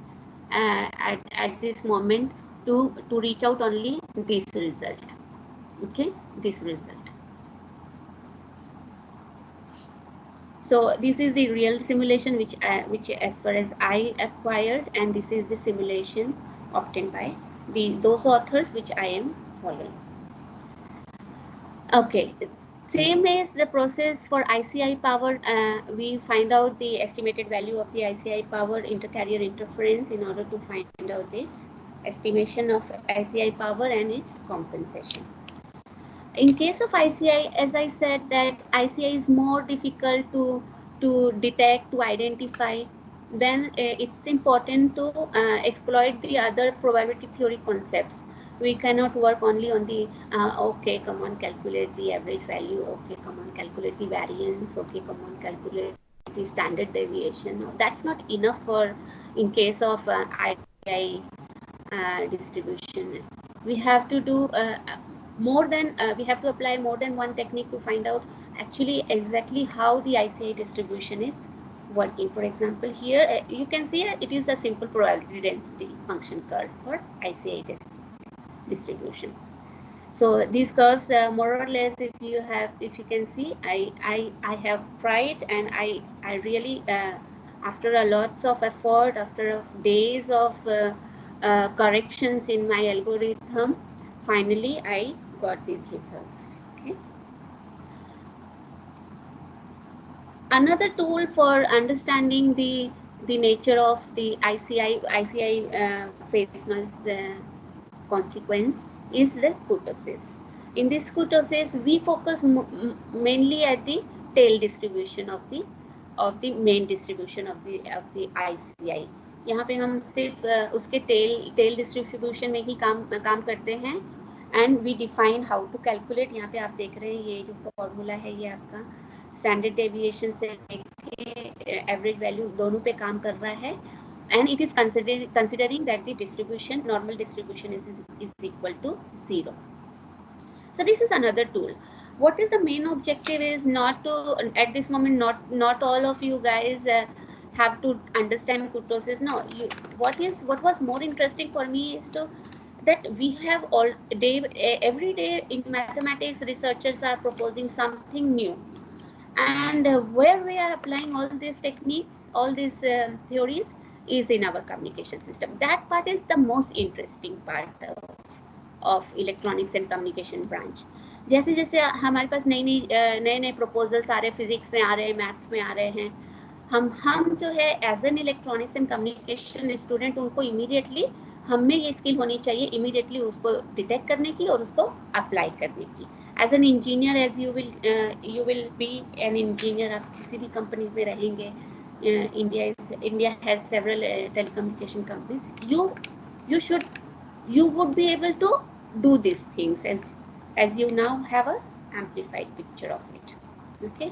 at this moment to reach out only this result. Okay, this result. So this is the real simulation which as far as I acquired, and this is the simulation obtained by those authors which I am following. Okay, same as the process for ICI power, we find out the estimated value of the ICI power intercarrier interference in order to find out its estimation of ICI power and its compensation. In case of ICI, as I said, that ICI is more difficult to detect, to identify. Then it's important to exploit the other probability theory concepts. We cannot work only on the okay, come on, calculate the average value. Okay, come on, calculate the variance. Okay, come on, calculate the standard deviation. No, that's not enough for in case of ICI distribution. We have to do more than we have to apply more than one technique to find out actually exactly how the ICI distribution is working. For example, here you can see it is a simple probability density function curve for ICI distribution. So these curves more or less, if you can see, I have tried, and I really after a lots of effort, after days of corrections in my algorithm, finally I got these results. Okay. Another tool for understanding the nature of the ICI phase noise consequence is the kurtosis. In this kurtosis, we focus mainly at the tail distribution of the main distribution of the ICI. यहाँ पे हम सिर्फ उसके tail distribution में ही काम करते हैं, and we define how to calculate. यहाँ पे आप देख रहे हैं ये जो फॉर्मूला है ये आपका स्टैंडर्ड डेविएशन से एवरेज वैल्यू दोनों पे काम कर रहा है, and it is considering that the distribution, normal distribution is equal to 0. So this is another tool. What is the main objective is not to, at this moment, not all of you guys have to understand kurtosis. No, what was more interesting for me is that we have every day in mathematics, researchers are proposing something new, and where we are applying all these techniques, all these theories is in our communication system. That part is the most interesting part of electronics and communication branch. जैसे जैसे हमारे पास नए proposals आ रहे हैं, physics में आ रहे हैं, maths में आ रहे हैं, हम जो है as an electronics and communication student, उनको इमीडिएटली हम में ये स्किल होनी चाहिए इमीडिएटली उसको डिटेक्ट करने की और उसको अप्लाई करने की. As an engineer, as you will be an engineer, आप किसी भी कंपनी में रहेंगे, India has several telecommunication companies. You would be able to do these things as you now have a amplified picture of it. Okay.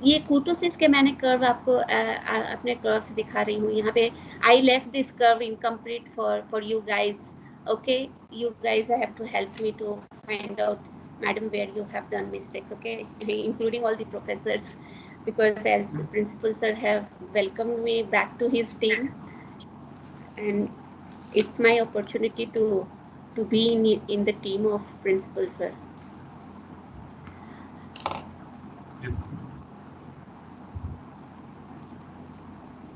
ये kurtosis के मैंने curve आपको अपने कर्व्स दिखा रही हूँ. यहाँ पे I left this curve incomplete for you guys. Okay, you guys have to help me to find out, madam, where you have done mistakes. Okay, including all the professors, because as principal sir have welcomed me back to his team, and it's my opportunity to be in the team of principal sir.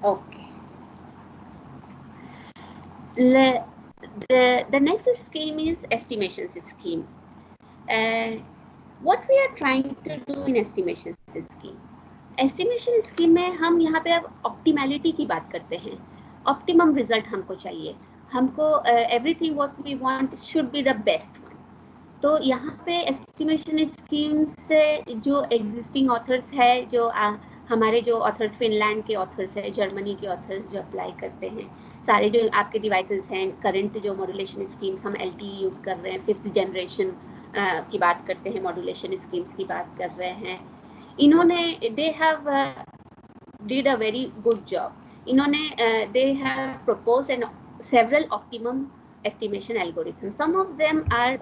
Okay. The next scheme is estimation scheme. What we are trying to do in estimation scheme? Estimation scheme में हम यहाँ पे अब optimality की बात करते हैं. Optimum result हमको चाहिए, हमको everything what we want should be the best one. तो यहाँ पे एस्टिमेशन स्कीम से जो एग्जिस्टिंग ऑथर्स है, जो हमारे जो ऑथर्स फिनलैंड के ऑथर्स है, जर्मनी के ऑथर्स जो अप्लाई करते हैं, सारे जो आपके डिवाइसेस हैं, करंट जो मॉड्यूलेशन स्कीम्स हम LTE यूज़ कर रहे हैं, 5th जनरेशन की बात करते हैं, मॉड्यूलेशन स्कीम्स की बात कर रहे हैं, इन्होंने they have did a very good job. इन्होंने they have proposed several optimum estimation algorithms.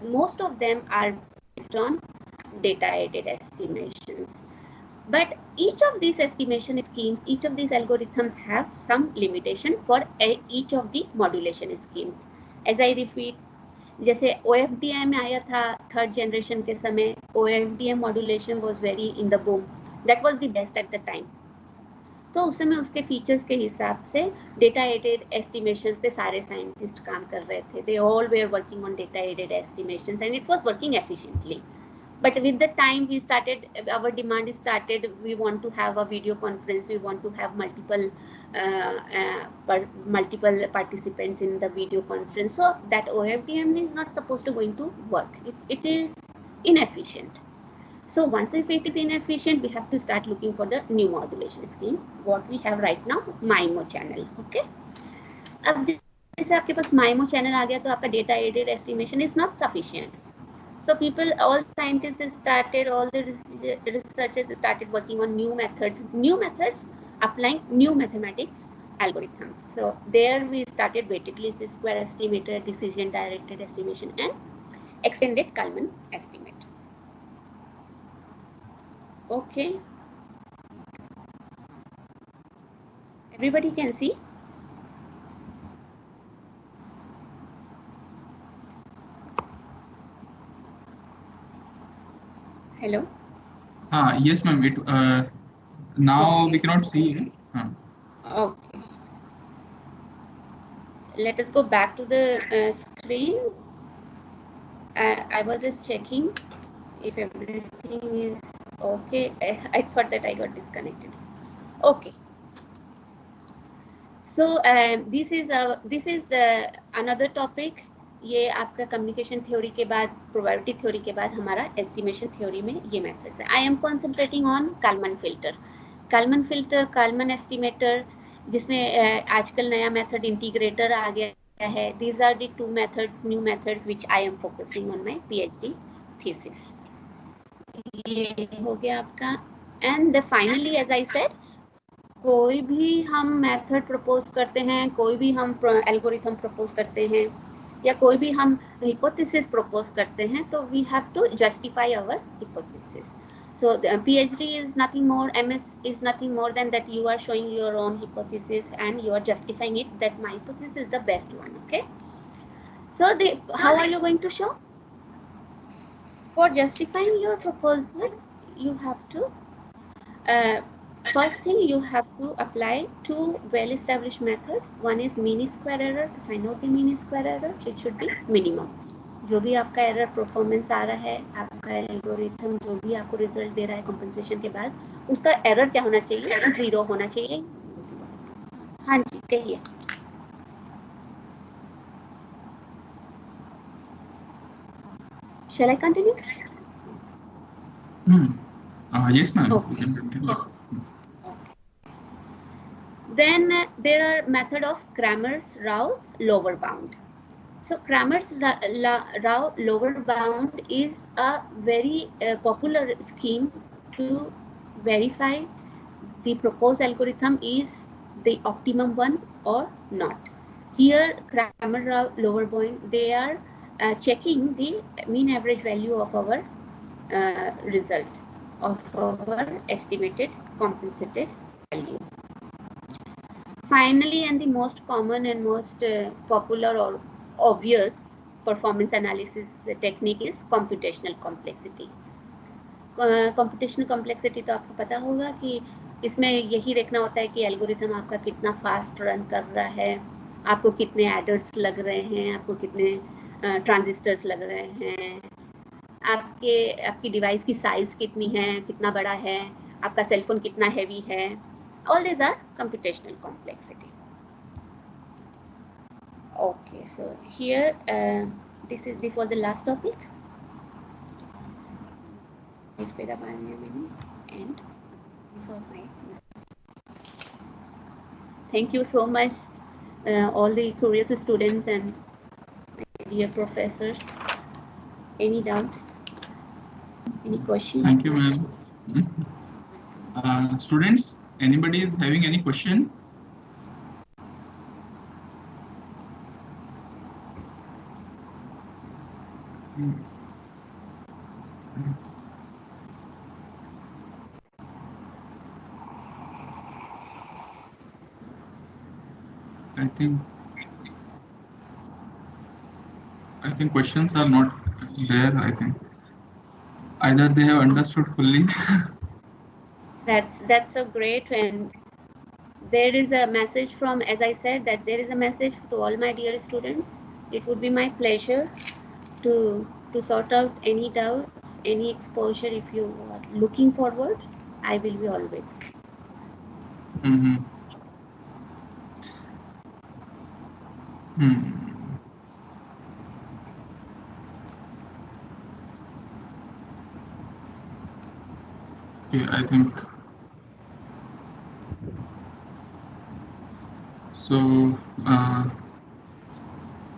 Most of them are based on data aided estimations. But each of these estimation schemes, each of these algorithms have some limitation for each of the modulation schemes. As I repeat, जैसे OFDM में आया था 3rd generation के समय, OFDM modulation was very in the boom. That was the best at the time. तो उस समय उसके फीचर्स के हिसाब से डेटा एडेड एस्टिमेशन पे सारे साइंटिस्ट काम कर रहे थे. They all were working on data aided estimations and it was working efficiently. But with the time we started, our demand started, we want to have a video conference, we want to have multiple participants in the video conference. So that OFDM is not supposed to going to work. It is inefficient. So once if it is inefficient, we have to start looking for the new modulation scheme. What we have right now, MIMO channel. Okay. अब जैसे आपके पास MIMO channel आ गया तो आपका data aided estimation is not sufficient. So people, all scientists started, all the researchers started working on new methods applying new mathematics algorithms. So there we started weighted least square estimator, decision directed estimation, and extended Kalman estimate. Okay. Everybody can see? Hello? Yes, ma'am. It now Okay. we cannot see. Okay. Let us go back to the screen. I was just checking if everything is okay. I thought that I got disconnected. Okay. So this is the another topic. ये आपका communication theory के बाद, probability theory के बाद हमारा estimation theory में ये methods है. I am concentrating on Kalman filter, Kalman estimator, जिसमें आजकल नया मेथड इंटीग्रेटर आ गया है. These are the two methods, new methods which I am focusing on my PhD thesis. ये हो गया आपका. And finally as I said, कोई भी हम मेथड प्रपोज करते हैं, कोई भी हम एल्गोरिथम प्रपोज करते हैं, या कोई भी हम hypothesis propose करते हैं, तो we have to justify our hypothesis. So the PhD is nothing more, MS is nothing more than that you are showing your own hypothesis and you are justifying it that my hypothesis is the best one. Okay. So how are you going to show? For justifying your proposal, you have to first thing you have to apply two well-established methods. One is mean square error. To find out the mean square error, it should be minimum. जो भी आपका error performance आ रहा है, आपका algorithm जो भी आपको result दे रहा है कंपनसेशन के बाद, उसका एरर क्या होना चाहिए? 0 होना चाहिए. हाँ जी, कहिए. Shall I continue? Yes, ma'am. Okay. Then there are method of Kramers-Rao's lower bound. So Kramers-Rao lower bound is a very popular scheme to verify the proposed algorithm is the optimum one or not. Here Kramers-Rao lower bound, they are checking the mean average value of our result of our estimated compensated value. Finally, and the most common and most popular or obvious performance analysis technique is computational complexity. Computational complexity तो आपको पता होगा कि इसमें यही देखना होता है कि एल्गोरिथम आपका कितना फास्ट रन कर रहा है, आपको कितने एडर्स लग रहे हैं, आपको कितने ट्रांजिस्टर्स लग रहे हैं, आपकी डिवाइस की साइज कितनी है, कितना बड़ा है, आपका सेलफोन कितना हैवी है. All these are computational complexity. Okay, so here this was the last topic. And thank you so much, all the curious students and dear professors. Any doubt? Any question? Thank you, ma'am. Students, anybody is having any question? I think questions are not there. I think either they have understood fully. That's so great. And there is a message from, as I said, that there is a message to all my dear students. It would be my pleasure to sort out any doubts, any exposure. If you are looking forward, I will be always. Mm-hmm. Hmm. Okay, I think so.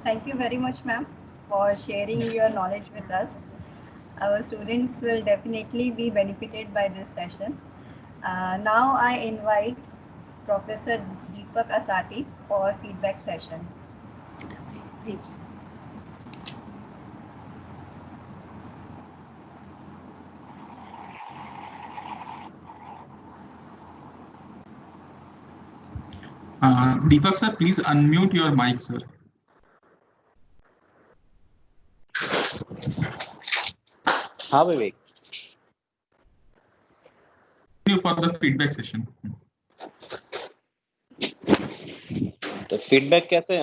Thank you very much, ma'am, for sharing your knowledge with us. Our students will definitely be benefited by this session. Now I invite Professor Deepak Asati for feedback session. Thank you. Deepak sir, please unmute your mic, sir. हाँ विवेक, For the feedback session. तो feedback कैसे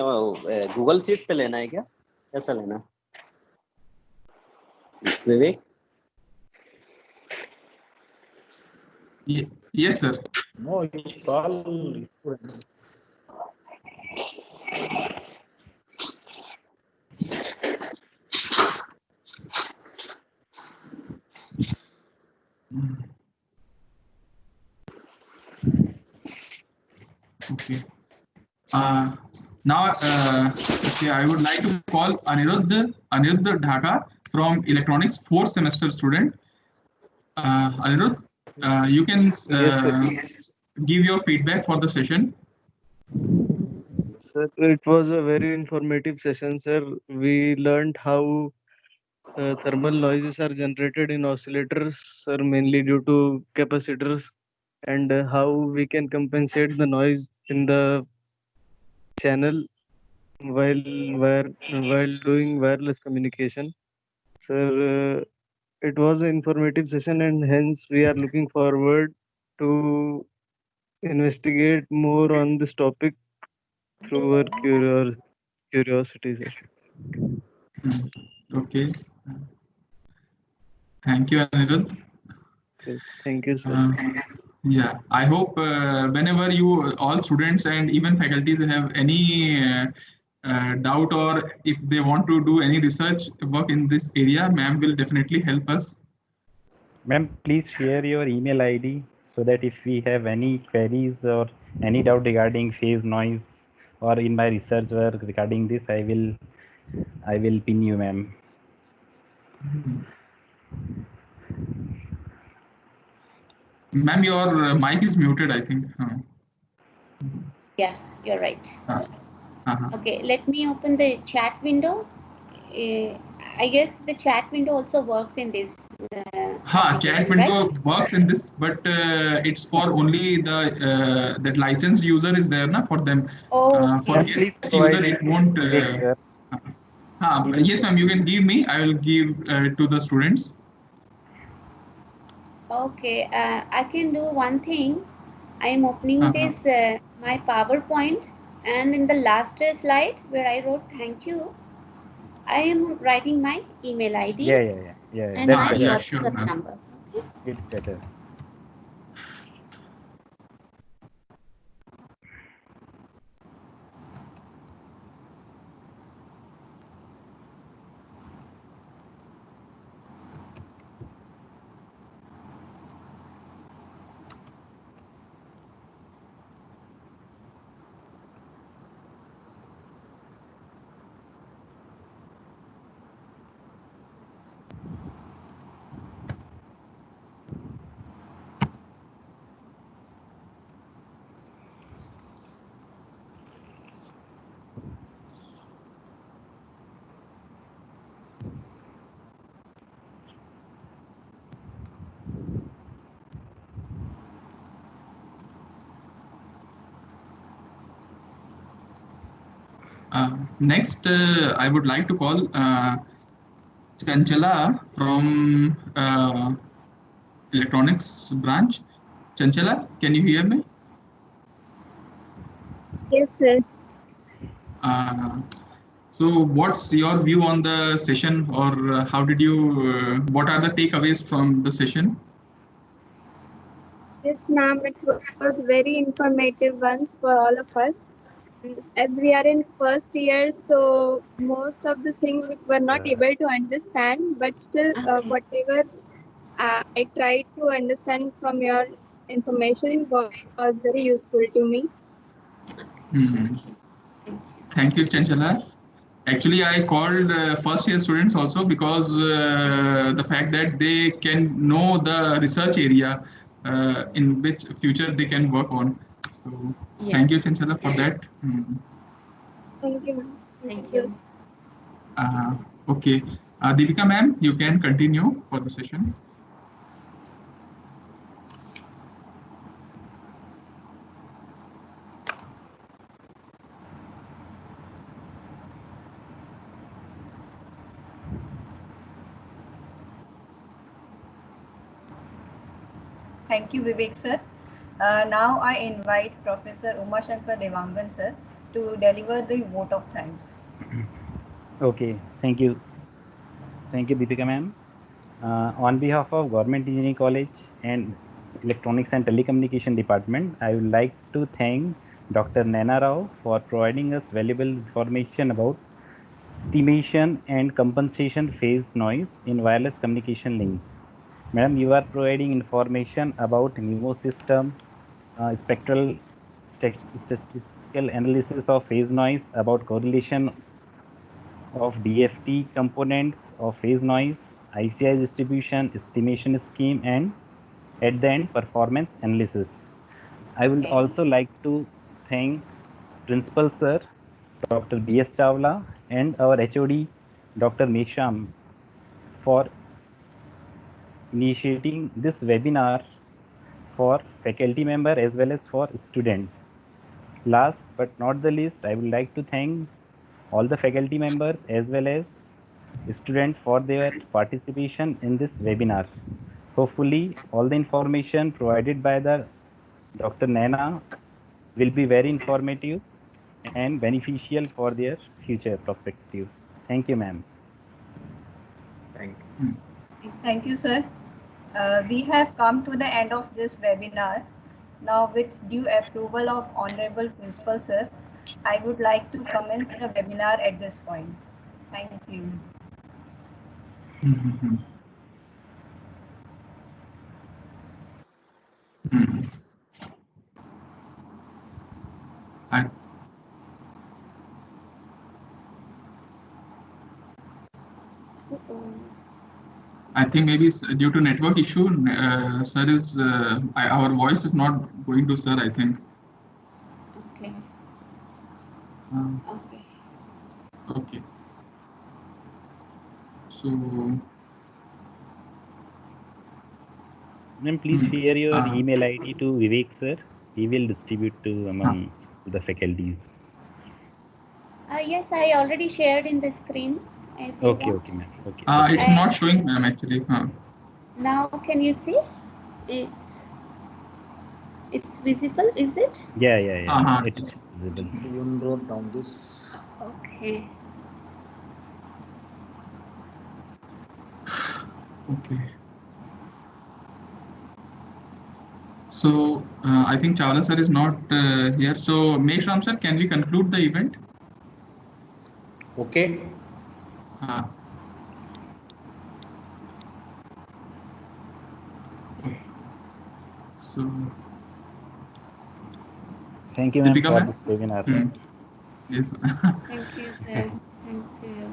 Google sheet पे लेना है क्या, कैसा लेना विवेक? Yes, sir. No, you call students. Okay. Now, okay, I would like to call Anirudh Dhaka from Electronics 4th semester student. Anirudh, you can give your feedback for the session. Sir, it was a very informative session, sir. We learned how thermal noises are generated in oscillators, sir, mainly due to capacitors, and how we can compensate the noise in the channel while doing wireless communication. Sir, it was an informative session, and hence we are looking forward to investigate more on this topic through our curiosity, sir. Okay. Thank you, Anirudh. Okay, thank you, sir. Yeah, I hope whenever you all students and even faculties have any doubt, or if they want to do any research work in this area, ma'am will definitely help us. Ma'am, please share your email ID so that if we have any queries or any doubt regarding phase noise or in my research work regarding this, I will pin you, ma'am. Ma'am, your mic is muted, I think. Yeah, you're right. Okay, let me open the chat window. I guess the chat window also works in this. Chat window right? works in this, but it's for only the that licensed user is there, na, for them. For guest user, it won't. Yes, ma'am, you can give me. I will give to the students. Okay, I can do one thing. I am opening this my PowerPoint, and in the last slide where I wrote thank you, I am writing my email ID and That's my better. WhatsApp number. Okay? It's better. Next, I would like to call Chanchala from electronics branch. Chanchala, can you hear me? Yes, sir. So what's your view on the session, or how did you, what are the takeaways from the session? Yes, ma'am, it was very informative ones for all of us. As we are in first year, so most of the things we were not able to understand, but still whatever I tried to understand from your information was very useful to me. Thank you, Chanchala. Actually, I called first year students also because the fact that they can know the research area in which future they can work on. So thank you, Chanchala, for that. Thank you, ma'am. Thank you. Okay, Deepika ma'am, you can continue for the session. Thank you, Vivek sir. Now I invite Professor Umashankar Devangan sir to deliver the vote of thanks. Okay, thank you. Thank you, Deepika ma'am. On behalf of Government Engineering College and Electronics and Telecommunication Department, I would like to thank Dr. Naina Rao for providing us valuable information about estimation and compensation phase noise in wireless communication links. Madam, you are providing information about MIMO system, spectral statistical analysis of phase noise, about correlation of DFT components of phase noise, ICI distribution, estimation scheme, and at the end performance analysis. I would also like to thank Principal Sir Dr. B.S. Chawla and our HOD Dr. Mesham for initiating this webinar for faculty member as well as for student. Last but not the least, I would like to thank all the faculty members as well as students for their participation in this webinar. Hopefully, all the information provided by the Dr. Naina will be very informative and beneficial for their future perspective. Thank you, ma'am. Thank you. Thank you, sir. We have come to the end of this webinar. Now, with due approval of Honorable Principal Sir, I would like to commence the webinar at this point. Thank you. I think maybe due to network issue, sir is our voice is not going to sir, I think. Okay. Okay. Okay. So, Ma'am, please share your email ID to Vivek sir. He will distribute to among the faculties. Yes, I already shared in the screen. Okay, okay, ma'am. Okay. It's not showing, ma'am, actually. Now, can you see? It's visible, is it? Yeah. It is visible. You wrote down this. Okay. Okay. So I think Chawla sir is not here. So Meshram sir, can we conclude the event? Okay. So thank you, ma'am, for this webinar. Yes. Thank you, sir. Thanks, sir.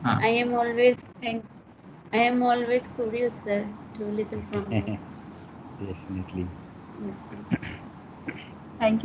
I am always curious, sir, to listen from you. Definitely. Yes, sir. Thank you.